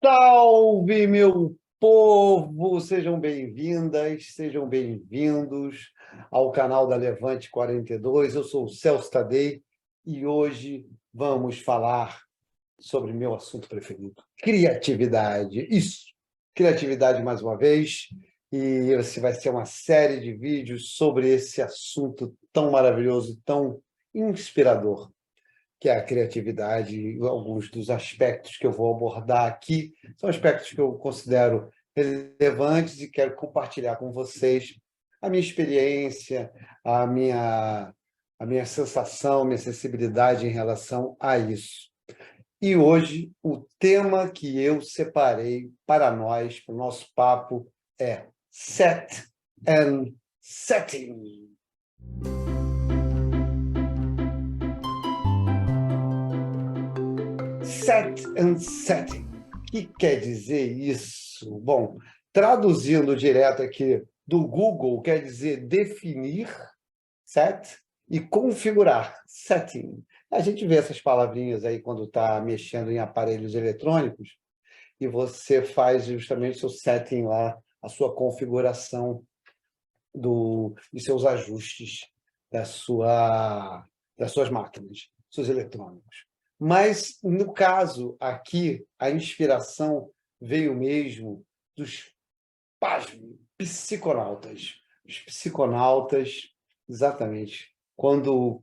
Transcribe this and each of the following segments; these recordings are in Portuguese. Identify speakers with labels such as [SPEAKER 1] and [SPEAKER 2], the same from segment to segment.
[SPEAKER 1] Salve, meu povo! Sejam bem-vindas, sejam bem-vindos ao canal da Levante 42. Eu sou o Celso Tadei e hoje vamos falar sobre meu assunto preferido, criatividade. Isso, criatividade mais uma vez. E esse vai ser uma série de vídeos sobre esse assunto tão maravilhoso, tão inspirador que é a criatividade. Alguns dos aspectos que eu vou abordar aqui são aspectos que eu considero relevantes e quero compartilhar com vocês a minha experiência, a minha sensação, a minha sensibilidade em relação a isso. E hoje, o tema que eu separei para nós, para o nosso papo, é Set and Setting. Set and setting. O que quer dizer isso? Bom, traduzindo direto aqui do Google, quer dizer definir, set, e configurar, setting. A gente vê essas palavrinhas aí quando está mexendo em aparelhos eletrônicos e você faz justamente o seu setting lá, a sua configuração dos seus ajustes das suas máquinas, seus eletrônicos. Mas, no caso aqui, a inspiração veio mesmo dos psiconautas. Os psiconautas, exatamente, quando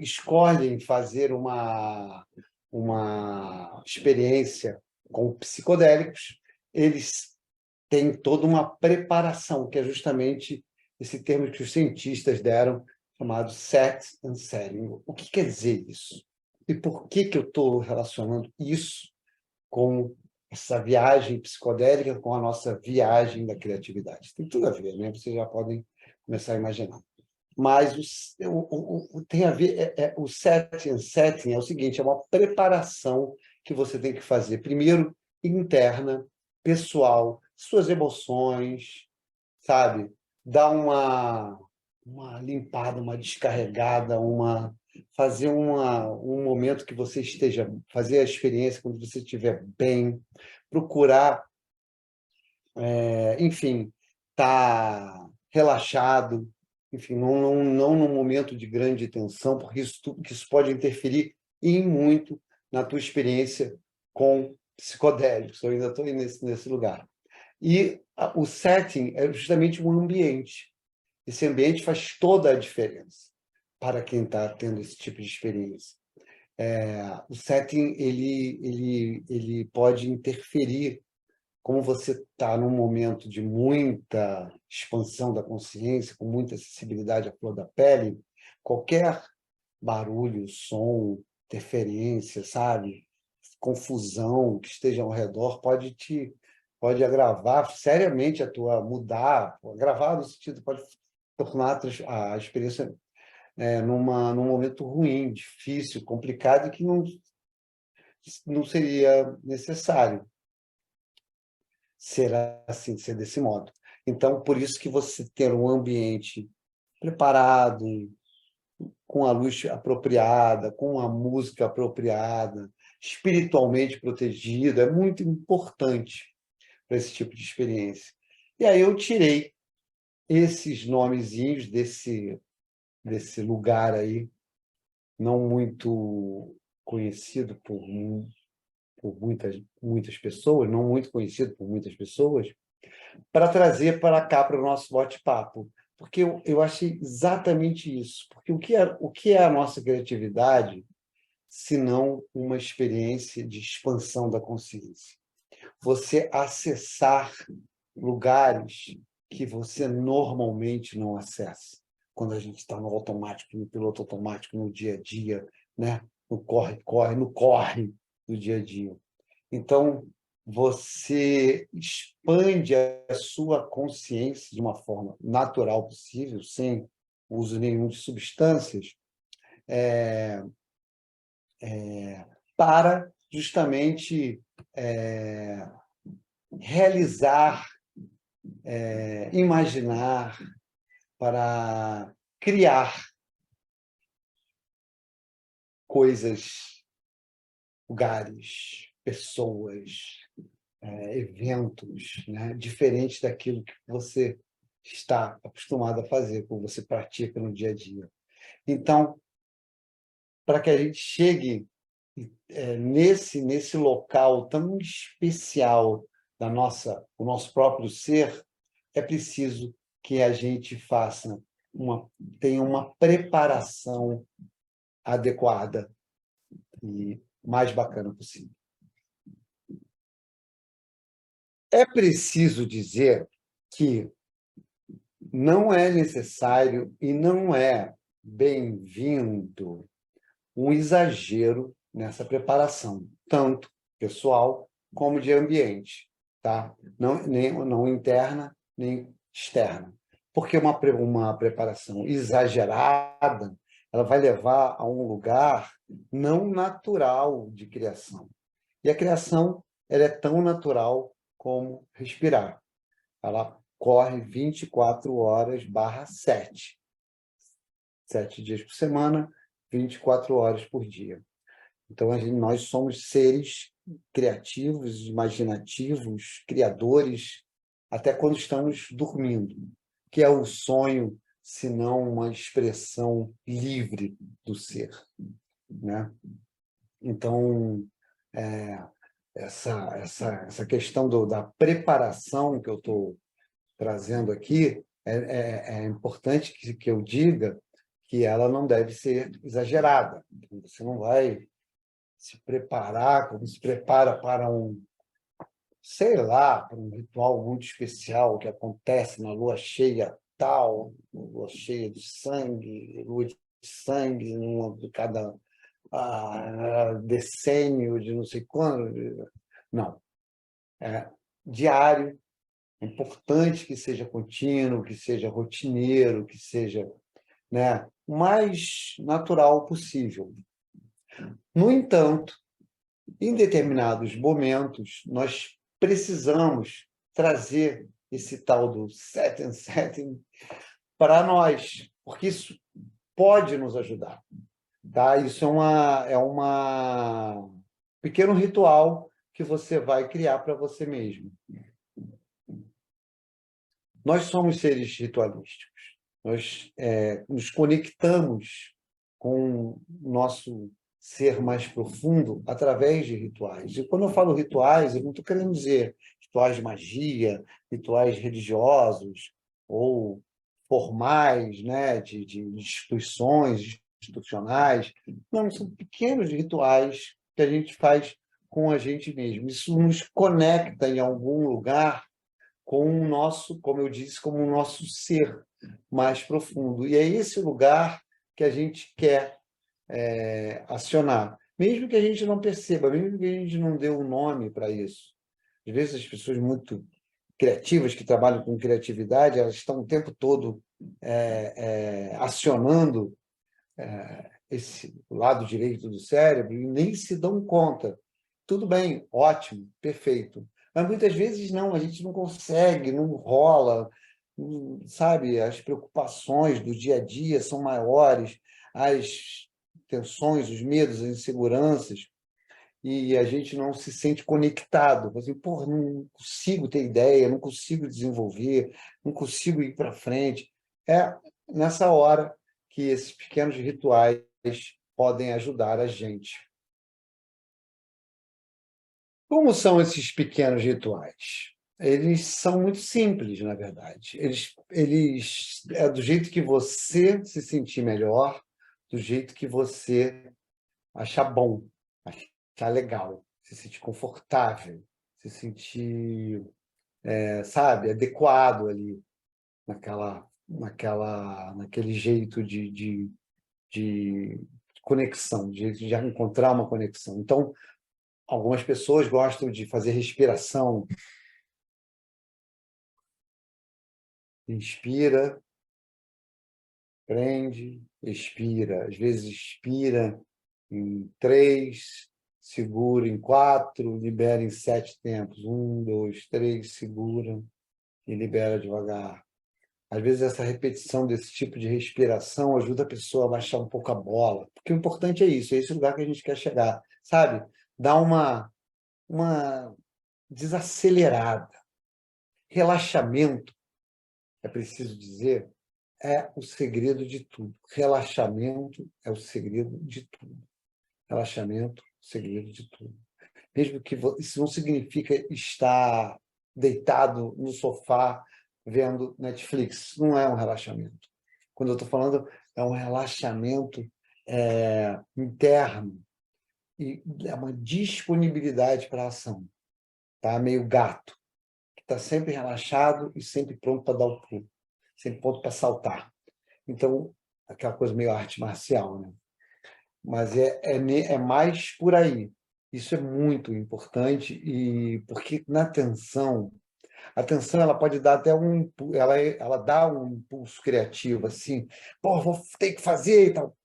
[SPEAKER 1] escolhem fazer uma experiência com psicodélicos, eles têm toda uma preparação, que é justamente esse termo que os cientistas deram, chamado set and setting. O que quer dizer isso? E por que eu estou relacionando isso com essa viagem psicodélica, com a nossa viagem da criatividade? Tem tudo a ver, né? Vocês já podem começar a imaginar. Mas tem a ver, o set and setting é o seguinte, é uma preparação que você tem que fazer, primeiro, interna, pessoal, suas emoções, sabe? Dar uma limpada, uma descarregada, fazer um momento que você esteja, fazer a experiência quando você estiver bem, procurar, enfim, estar relaxado, enfim, não num momento de grande tensão, porque isso pode interferir em muito na tua experiência com psicodélicos. Eu ainda estou nesse lugar. E o setting é justamente um ambiente. Esse ambiente faz toda a diferença para quem está tendo esse tipo de experiência. O setting ele pode interferir, como você está num momento de muita expansão da consciência, com muita sensibilidade à flor da pele, qualquer barulho, som, interferência, sabe? Confusão que esteja ao redor pode agravar seriamente mudar, agravar no sentido, pode tornar a experiência num momento ruim, difícil, complicado, e que não seria necessário ser assim, ser desse modo. Então, por isso que você ter um ambiente preparado, com a luz apropriada, com a música apropriada, espiritualmente protegido, é muito importante para esse tipo de experiência. E aí eu tirei esses nomezinhos desse lugar aí, não muito conhecido por muitas pessoas, não muito conhecido por muitas pessoas, para trazer para cá, para o nosso bate-papo. Porque eu achei exatamente isso. Porque o que é a nossa criatividade, se não uma experiência de expansão da consciência? Você acessar lugares que você normalmente não acessa. Quando a gente está no automático, no piloto automático, no dia a dia, né? No corre-corre, no corre do dia a dia. Então, você expande a sua consciência de uma forma natural possível, sem uso nenhum de substâncias, para justamente realizar, imaginar, para criar coisas, lugares, pessoas, eventos, né, diferentes daquilo que você está acostumado a fazer, que você pratica no dia a dia. Então, para que a gente chegue nesse local tão especial o nosso próprio ser, é preciso que a gente tenha uma preparação adequada e mais bacana possível. É preciso dizer que não é necessário e não é bem-vindo um exagero nessa preparação, tanto pessoal como de ambiente, tá? Não interna nem externa. Porque uma preparação exagerada, ela vai levar a um lugar não natural de criação. E a criação, ela é tão natural como respirar. Ela corre 24 horas barra 7. 7 dias por semana, 24 horas por dia. Então, nós somos seres criativos, imaginativos, criadores, até quando estamos dormindo, que é o sonho, se não uma expressão livre do ser, né? Então, essa questão da preparação que eu estou trazendo aqui, é importante que eu diga que ela não deve ser exagerada. Você não vai se preparar como se prepara para sei lá, para um ritual muito especial que acontece na lua cheia tal, lua cheia de sangue, lua de sangue, numa de cada decênio de não sei quando. Não. É diário, é importante que seja contínuo, que seja rotineiro, que seja, né, o mais natural possível. No entanto, em determinados momentos, nós precisamos trazer esse tal do setting para nós, porque isso pode nos ajudar. Tá? Isso é pequeno ritual que você vai criar para você mesmo. Nós somos seres ritualísticos. Nós nos conectamos com o nosso ser mais profundo através de rituais. E quando eu falo rituais, eu não estou querendo dizer rituais de magia, rituais religiosos ou formais, né, de instituições institucionais. Não, são pequenos rituais que a gente faz com a gente mesmo. Isso nos conecta em algum lugar com o nosso, como eu disse, como o nosso ser mais profundo. E é esse lugar que a gente quer acionar, mesmo que a gente não perceba, mesmo que a gente não dê um nome para isso. Às vezes as pessoas muito criativas, que trabalham com criatividade, elas estão o tempo todo acionando esse lado direito do cérebro e nem se dão conta. Tudo bem, ótimo, perfeito. Mas muitas vezes não, a gente não consegue, não rola, sabe? As preocupações do dia a dia são maiores, as tensões, os medos, as inseguranças, e a gente não se sente conectado. Assim, porra, não consigo ter ideia, não consigo desenvolver, não consigo ir para frente. É nessa hora que esses pequenos rituais podem ajudar a gente. Como são esses pequenos rituais? Eles são muito simples, na verdade. Eles é do jeito que você se sentir melhor, do jeito que você achar bom, achar legal, se sentir confortável, se sentir, sabe, adequado ali naquele jeito de conexão, de jeito de encontrar uma conexão. Então, algumas pessoas gostam de fazer respiração. Inspira, prende, expira. Às vezes expira em 3, segura em 4, libera em 7 tempos. 1, 2, 3, segura e libera devagar. Às vezes essa repetição desse tipo de respiração ajuda a pessoa a baixar um pouco a bola. Porque o importante é isso, é esse lugar que a gente quer chegar, sabe? Dá uma desacelerada. Relaxamento, é preciso dizer, é o segredo de tudo. Relaxamento é o segredo de tudo. Relaxamento é o segredo de tudo. Mesmo que isso não significa estar deitado no sofá vendo Netflix. Não é um relaxamento. Quando eu estou falando, é um relaxamento interno e é uma disponibilidade para a ação. Tá? Meio gato, que está sempre relaxado e sempre pronto para dar o pulo, sempre pronto para saltar. Então, aquela coisa meio arte marcial, né? Mas é mais por aí. Isso é muito importante, e porque na atenção, a atenção ela pode dar até ela dá um impulso criativo, assim, pô, vou ter que fazer e tal.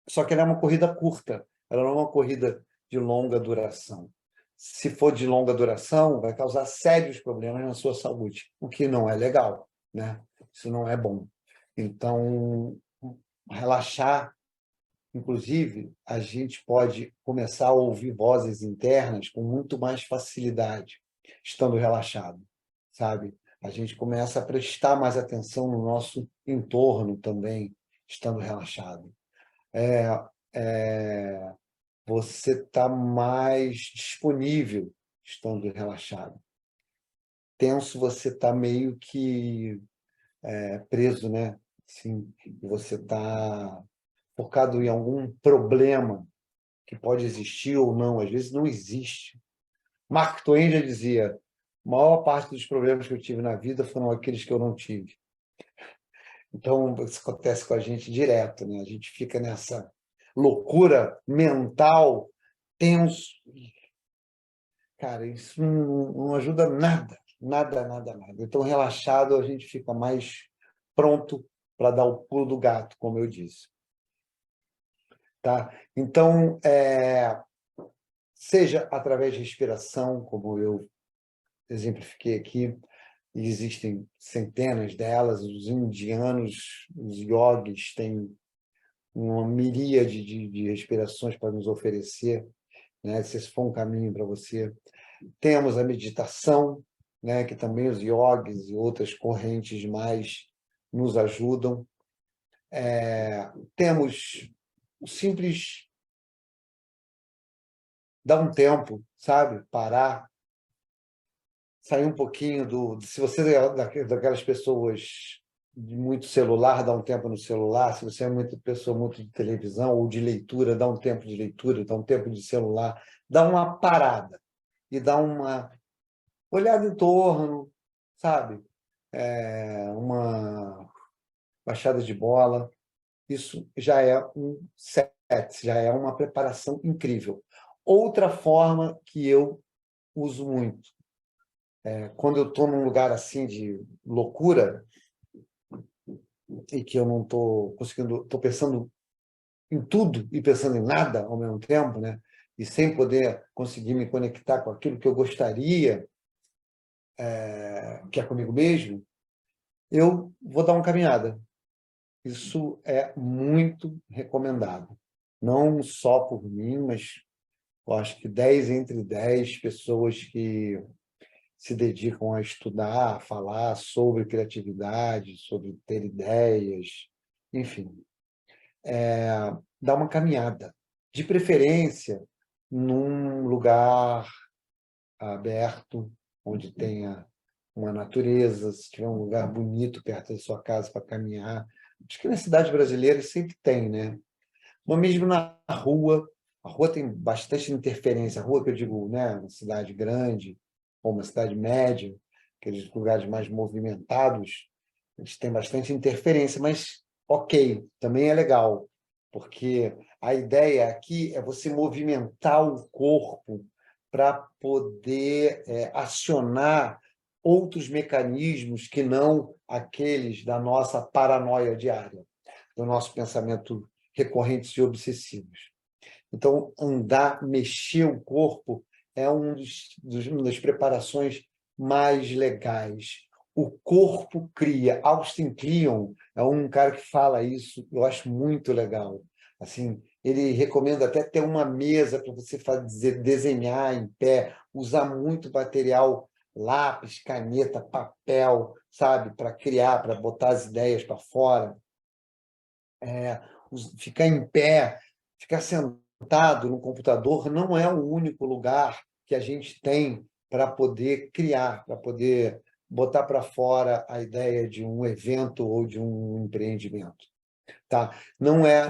[SPEAKER 1] Só que ela é uma corrida curta, ela não é uma corrida de longa duração. Se for de longa duração, vai causar sérios problemas na sua saúde, o que não é legal, né? Isso não é bom. Então, relaxar. Inclusive, a gente pode começar a ouvir vozes internas com muito mais facilidade, estando relaxado, sabe? A gente começa a prestar mais atenção no nosso entorno também, estando relaxado. É, você está mais disponível estando relaxado. Tenso, você está meio que preso, né? Assim, você está focado em algum problema que pode existir ou não, às vezes não existe. Mark Twain já dizia: a maior parte dos problemas que eu tive na vida foram aqueles que eu não tive. Então, isso acontece com a gente direto, né? A gente fica nessa loucura mental, tenso. Cara, isso não ajuda nada, nada, nada, nada. Então, relaxado, a gente fica mais pronto para dar o pulo do gato, como eu disse. Tá? Então, seja através de respiração, como eu exemplifiquei aqui, e existem centenas delas, os indianos, os yogis têm uma miríade de respirações para nos oferecer, né? Se esse for um caminho para você. Temos a meditação, né? Que também os yogis e outras correntes mais nos ajudam. Temos o simples dar um tempo, sabe? Parar, sair um pouquinho se você é daquelas pessoas de muito celular, dá um tempo no celular. Se você é muito pessoa muito de televisão ou de leitura, dá um tempo de leitura, dá um tempo de celular, dá uma parada e dá uma olhada em torno, sabe? Uma baixada de bola. Isso já é um set, já é uma preparação incrível. Outra forma que eu uso muito, quando eu estou num lugar assim de loucura e que eu não estou conseguindo, estou pensando em tudo e pensando em nada ao mesmo tempo, né? E sem poder conseguir me conectar com aquilo que eu gostaria, que é comigo mesmo, eu vou dar uma caminhada. Isso é muito recomendado. Não só por mim, mas eu acho que 10 entre 10 pessoas que se dedicam a estudar, a falar sobre criatividade, sobre ter ideias, enfim, dar uma caminhada. De preferência, num lugar aberto, onde tenha uma natureza, se tiver um lugar bonito perto da sua casa para caminhar. Acho que nas cidades brasileiras sempre tem, né? Mas mesmo na rua, a rua tem bastante interferência. A rua que eu digo, né, uma cidade grande ou uma cidade média, aqueles lugares mais movimentados, eles têm bastante interferência, mas ok, também é legal, porque a ideia aqui é você movimentar o corpo para poder acionar outros mecanismos que não aqueles da nossa paranoia diária, do nosso pensamento recorrentes e obsessivos. Então, andar, mexer o corpo é uma das preparações mais legais. O corpo cria. Austin Kleon é um cara que fala isso, eu acho muito legal. Assim, Ele recomenda até ter uma mesa para você desenhar em pé, usar muito material, lápis, caneta, papel, sabe, para criar, para botar as ideias para fora. Ficar em pé, ficar sentado no computador não é o único lugar que a gente tem para poder criar, para poder botar para fora a ideia de um evento ou de um empreendimento. Tá? Não é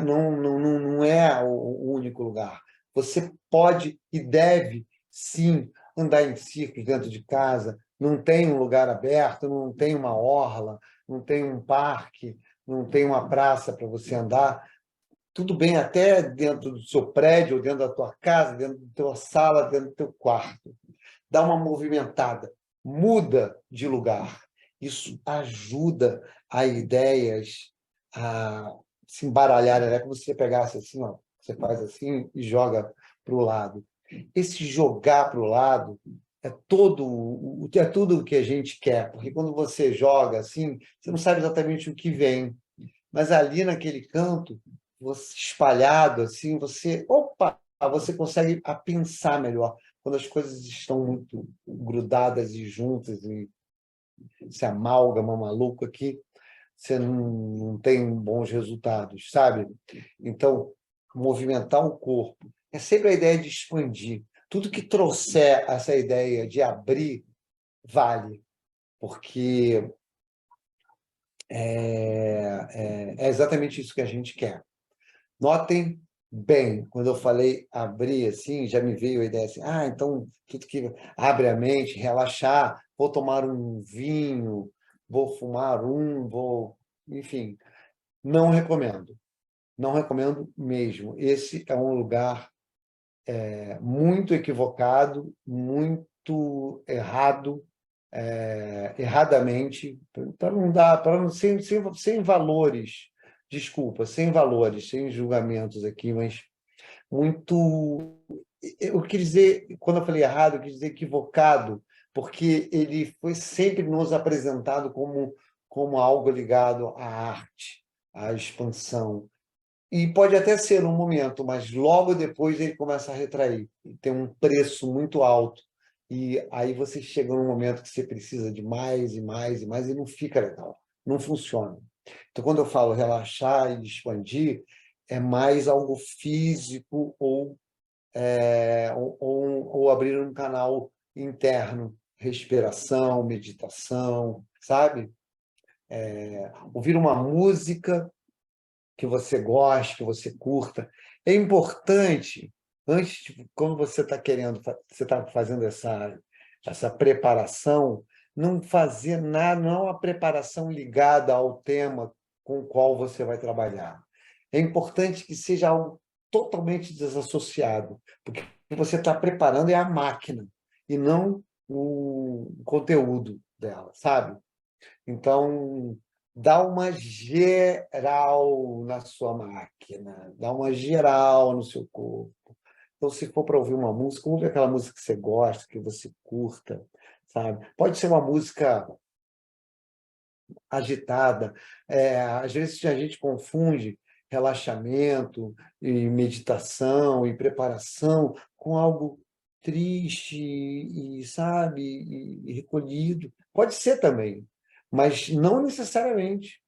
[SPEAKER 1] o único lugar. Você pode e deve, sim, andar em círculos dentro de casa. Não tem um lugar aberto, não tem uma orla, não tem um parque, não tem uma praça para você andar. Tudo bem até dentro do seu prédio, ou dentro da tua casa, dentro da tua sala, dentro do teu quarto. Dá uma movimentada, muda de lugar. Isso ajuda a ideias a se embaralharem. É como se você pegasse assim, ó, você faz assim e joga para o lado. Esse jogar para o lado é tudo o que a gente quer, porque quando você joga assim, você não sabe exatamente o que vem, mas ali naquele canto, você espalhado assim, você consegue pensar melhor. Quando as coisas estão muito grudadas e juntas e se amálgama maluco aqui, você não tem bons resultados, sabe? Então, movimentar o corpo é sempre a ideia de expandir. Tudo que trouxer essa ideia de abrir vale, porque é exatamente isso que a gente quer. Notem bem, quando eu falei abrir, assim, já me veio a ideia assim, então tudo que abre a mente, relaxar, vou tomar um vinho, vou fumar enfim, não recomendo. Não recomendo mesmo. Esse é um lugar muito equivocado, muito errado, erradamente, para não dar, para não sem valores, desculpa, sem valores, sem julgamentos aqui, mas muito. Eu quis dizer, quando eu falei errado, eu quis dizer equivocado, porque ele foi sempre nos apresentado como algo ligado à arte, à expansão. E pode até ser um momento, mas logo depois ele começa a retrair. E tem um preço muito alto. E aí você chega num momento que você precisa de mais e mais e mais, e não fica legal, não funciona. Então, quando eu falo relaxar e expandir, é mais algo físico ou abrir um canal interno, respiração, meditação, sabe? Ouvir uma música que você goste, que você curta. É importante, quando você está você está fazendo essa preparação, não fazer nada, não é uma preparação ligada ao tema com o qual você vai trabalhar. É importante que seja algo totalmente desassociado, porque você está preparando é a máquina e não o conteúdo dela, sabe? Então, dá uma geral na sua máquina, dá uma geral no seu corpo. Então, se for para ouvir uma música, ouve aquela música que você gosta, que você curta, sabe? Pode ser uma música agitada. Às vezes a gente confunde relaxamento e meditação e preparação com algo triste e, sabe, e recolhido. Pode ser também, mas não necessariamente.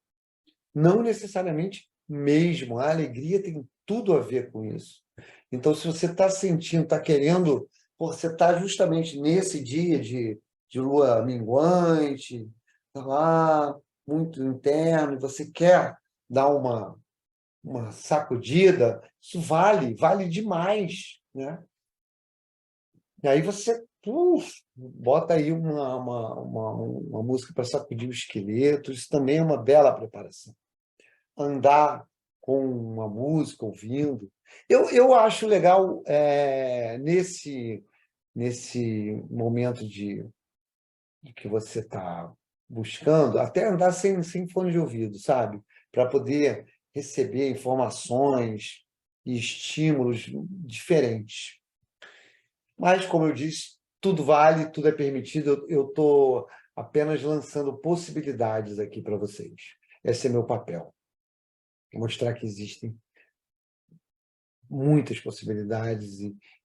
[SPEAKER 1] Não necessariamente mesmo. A alegria tem tudo a ver com isso. Então, se você está sentindo, está querendo, você está justamente nesse dia de lua minguante, tá lá, muito interno, e você quer dar uma sacudida, isso vale demais, né? E aí você bota aí uma música para sacudir o esqueleto, isso também é uma bela preparação. Andar com uma música, ouvindo. Eu acho legal, nesse momento de que você está buscando, até andar sem fone de ouvido, sabe? Para poder receber informações e estímulos diferentes. Mas, como eu disse, tudo vale, tudo é permitido. Eu estou apenas lançando possibilidades aqui para vocês. Esse é meu papel. Mostrar que existem muitas possibilidades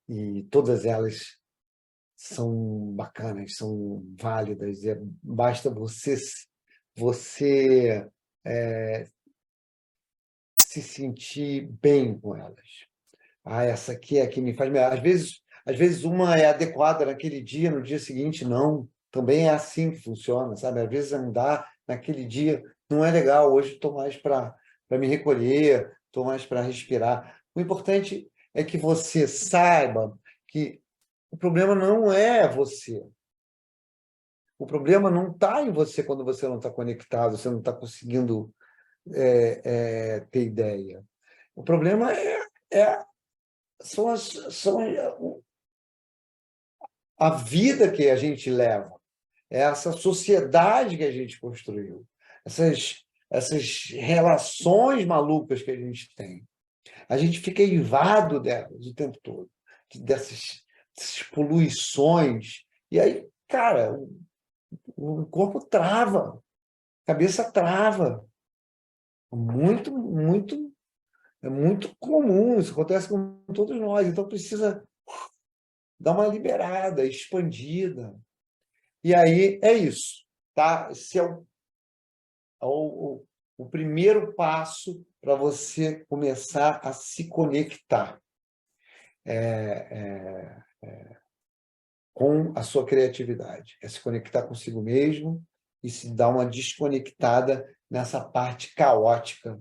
[SPEAKER 1] e todas elas são bacanas, são válidas. Basta você se sentir bem com elas. Essa aqui é a que me faz melhor. Às vezes uma é adequada naquele dia, no dia seguinte não. Também é assim que funciona, sabe? Às vezes não dá, naquele dia não é legal. Hoje estou mais para me recolher, estou mais para respirar. O importante é que você saiba que o problema não é você. O problema não está em você quando você não está conectado, você não está conseguindo ter ideia. O problema é são a vida que a gente leva, é essa sociedade que a gente construiu, essas relações malucas que a gente tem. A gente fica eivado delas o tempo todo, dessas poluições. E aí, cara, o corpo trava, a cabeça trava. Muito, muito, é muito comum, isso acontece com todos nós. Então, precisa dar uma liberada, expandida. E aí é isso, tá? Esse é o primeiro passo para você começar a se conectar com a sua criatividade, é se conectar consigo mesmo e se dar uma desconectada nessa parte caótica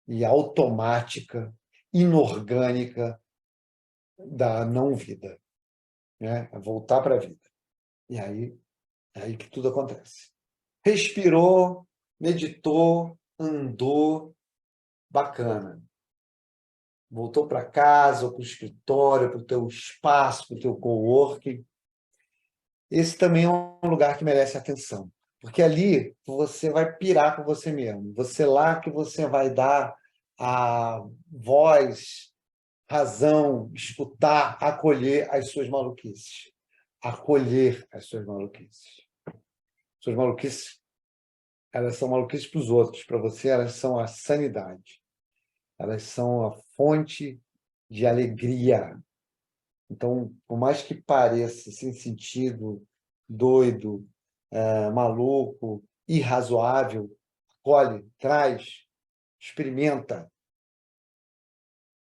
[SPEAKER 1] e automática, inorgânica da não-vida, né? É voltar para a vida. E aí é aí que tudo acontece. Respirou, meditou, andou, bacana. Voltou para casa, ou para o escritório, para o teu espaço, para o teu coworking. Esse também é um lugar que merece atenção, porque ali você vai pirar com você mesmo. Você lá que você vai dar a voz, razão, escutar, acolher as suas maluquices. Acolher as suas maluquices. Suas maluquices, elas são maluquices para os outros. Para você, elas são a sanidade. Elas são a fonte de alegria. Então, por mais que pareça sem sentido, doido, maluco, irrazoável, acolhe, traz, experimenta.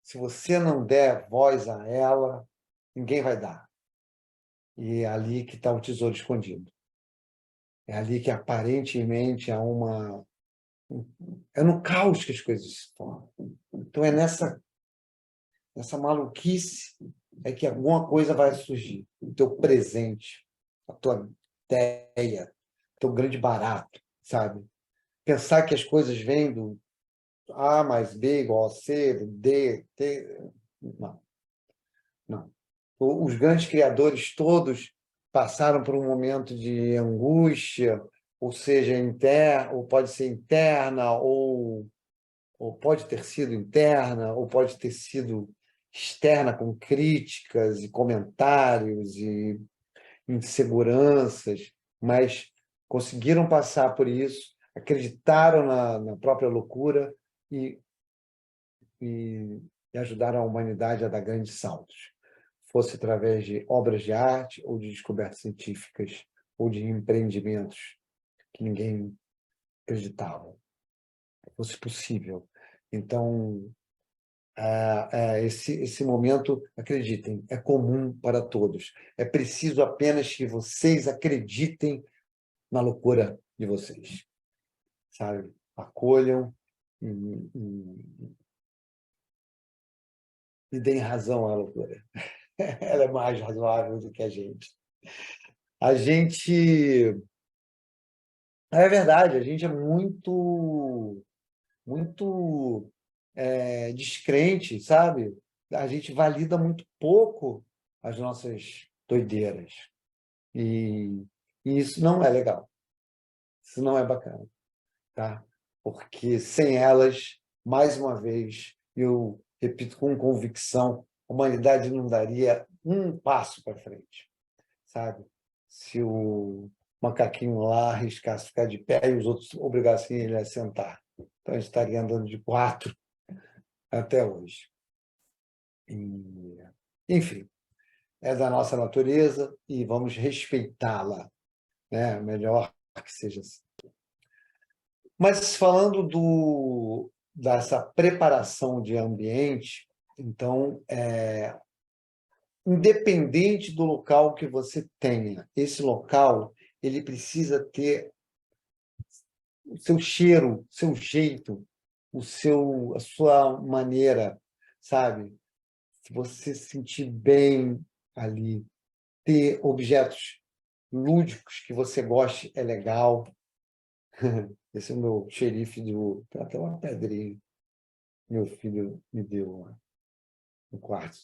[SPEAKER 1] Se você não der voz a ela, ninguém vai dar. E é ali que está o tesouro escondido. É ali que aparentemente há uma... É no caos que as coisas se formam. Então é nessa maluquice é que alguma coisa vai surgir. O teu presente, a tua ideia, o teu grande barato, sabe? Pensar que as coisas vêm do A mais B igual a C, do D, T... Não, não. Os grandes criadores todos passaram por um momento de angústia, ou seja, interna, ou pode ser interna, ou pode ter sido interna, ou pode ter sido externa, com críticas e comentários e inseguranças, mas conseguiram passar por isso, acreditaram na própria loucura e, e ajudaram a humanidade a dar grandes saltos, fosse através de obras de arte ou de descobertas científicas ou de empreendimentos que ninguém acreditava fosse possível. Então, esse momento, acreditem, é comum para todos. É preciso apenas que vocês acreditem na loucura de vocês, sabe? Acolham e deem razão à loucura. Ela é mais razoável do que a gente. A gente... É verdade, a gente é muito descrente, sabe? A gente valida muito pouco as nossas doideiras. E isso não é legal. Isso não é bacana, tá? Porque sem elas, mais uma vez, eu repito com convicção, a humanidade não daria um passo para frente, sabe? Se o macaquinho lá arriscasse ficar de pé e os outros obrigassem ele a sentar. Então, a gente estaria andando de 4 até hoje. Enfim, é da nossa natureza e vamos respeitá-la, né? Melhor que seja assim. Mas falando dessa preparação de ambiente, então, independente do local que você tenha, esse local ele precisa ter o seu cheiro, seu jeito, a sua maneira, sabe? Se você se sentir bem ali, ter objetos lúdicos que você goste é legal. Esse é o meu xerife tem até uma pedrinha. Meu filho me deu lá no quarto.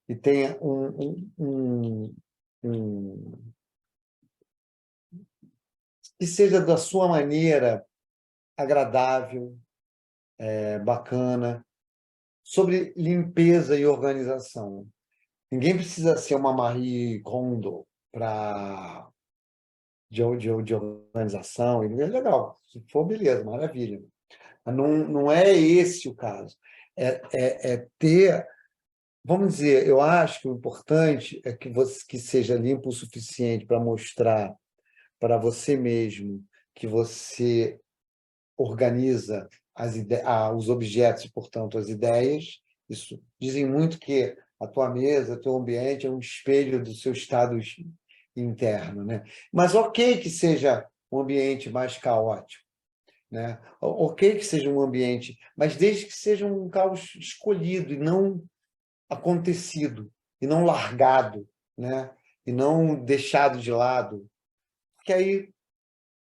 [SPEAKER 1] E tem que seja da sua maneira agradável, bacana, sobre limpeza e organização. Ninguém precisa ser uma Marie Kondo de organização. É legal. Se for, beleza, maravilha. Mas não é esse o caso. É ter... Vamos dizer, eu acho que o importante é que seja limpo o suficiente para mostrar para você mesmo que você organiza os objetos e, portanto, as ideias. Isso dizem muito que a tua mesa, o teu ambiente é um espelho do seu estado interno, né? Mas ok que seja um ambiente mais caótico, né? Ok que seja um ambiente, mas desde que seja um caos escolhido e não acontecido, e não largado, né? E não deixado de lado, porque aí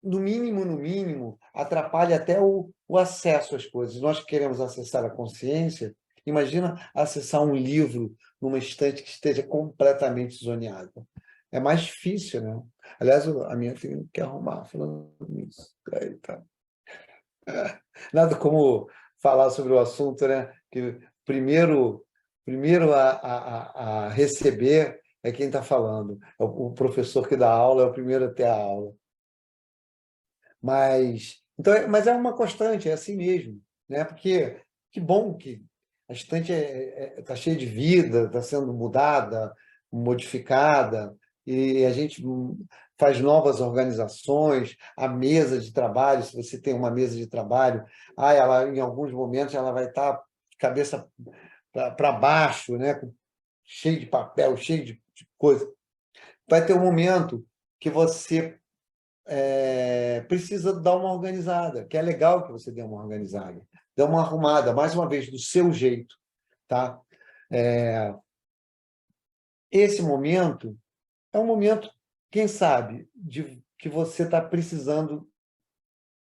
[SPEAKER 1] no mínimo, atrapalha até o acesso às coisas. Nós que queremos acessar a consciência, imagina acessar um livro numa estante que esteja completamente zoneada. É mais difícil, né? Aliás, a minha filha quer arrumar falando nisso. Aí, tá. Nada como falar sobre o assunto, né? Que primeiro a receber é quem está falando. O professor que dá aula é o primeiro a ter a aula. Mas é uma constante, é assim mesmo, né? Porque que bom que a estante está cheia de vida, está sendo mudada, modificada, e a gente faz novas organizações, a mesa de trabalho, se você tem uma mesa de trabalho, ela, em alguns momentos ela vai estar de cabeça para baixo, né? Cheio de papel, cheio de coisa. Vai ter um momento que você precisa dar uma organizada, que é legal que você dê uma organizada, dê uma arrumada, mais uma vez, do seu jeito. Tá? Esse momento é um momento, quem sabe, que você está precisando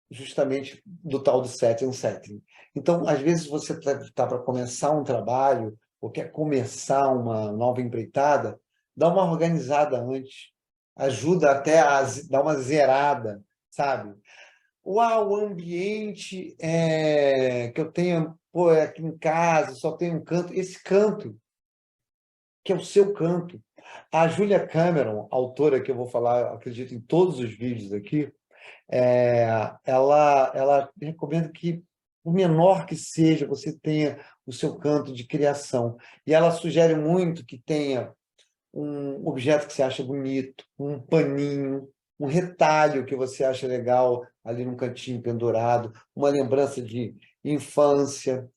[SPEAKER 1] justamente do tal do set and setting. Então, às vezes, você está para começar um trabalho ou quer começar uma nova empreitada, dá uma organizada antes, ajuda até a dar uma zerada, sabe? O ambiente que eu tenho, pô, aqui em casa, só tem um canto. Esse canto, que é o seu canto. A Julia Cameron, autora que eu vou falar, acredito, em todos os vídeos aqui, ela recomenda que, o menor que seja, você tenha o seu canto de criação. E ela sugere muito que tenha um objeto que você acha bonito, um paninho, um retalho que você acha legal ali num cantinho pendurado, uma lembrança de infância,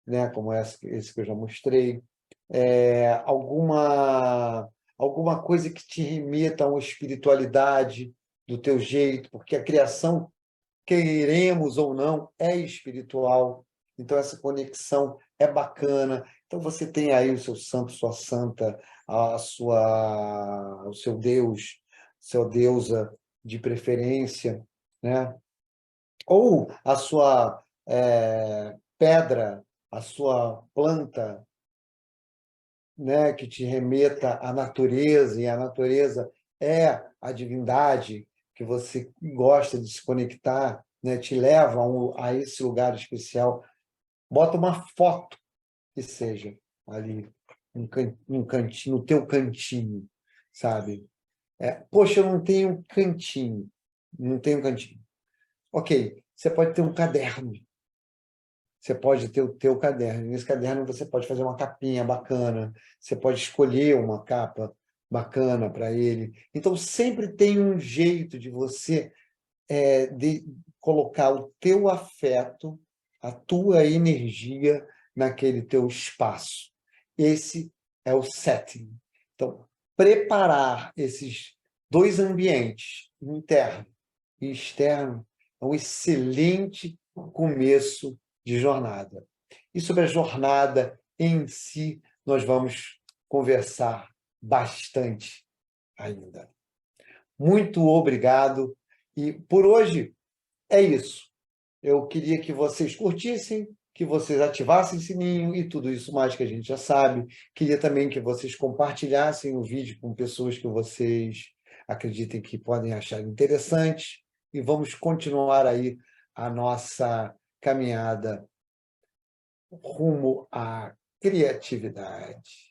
[SPEAKER 1] né, como esse que eu já mostrei, alguma coisa que te remeta a uma espiritualidade do teu jeito, porque a criação, queremos ou não, é espiritual. Então, essa conexão é bacana. Então, você tem aí o seu santo, sua santa, o seu Deus, sua deusa de preferência, né? Ou a sua pedra, a sua planta, né, que te remeta à natureza, e a natureza é a divindade que você gosta de se conectar, né, te leva a esse lugar especial. Bota uma foto que seja ali, num cantinho, no teu cantinho, sabe? Poxa, eu não tenho cantinho. Não tenho cantinho. Ok, você pode ter um caderno. Você pode ter o teu caderno. Nesse caderno você pode fazer uma capinha bacana, você pode escolher uma capa bacana para ele. Então, sempre tem um jeito de você de colocar o teu afeto, a tua energia naquele teu espaço. Esse é o setting. Então, preparar esses dois ambientes, interno e externo, é um excelente começo de jornada. E sobre a jornada em si, nós vamos conversar bastante ainda. Muito obrigado. E por hoje é isso. Eu queria que vocês curtissem, que vocês ativassem o sininho e tudo isso mais que a gente já sabe. Queria também que vocês compartilhassem o vídeo com pessoas que vocês acreditem que podem achar interessante. E vamos continuar aí a nossa caminhada rumo à criatividade.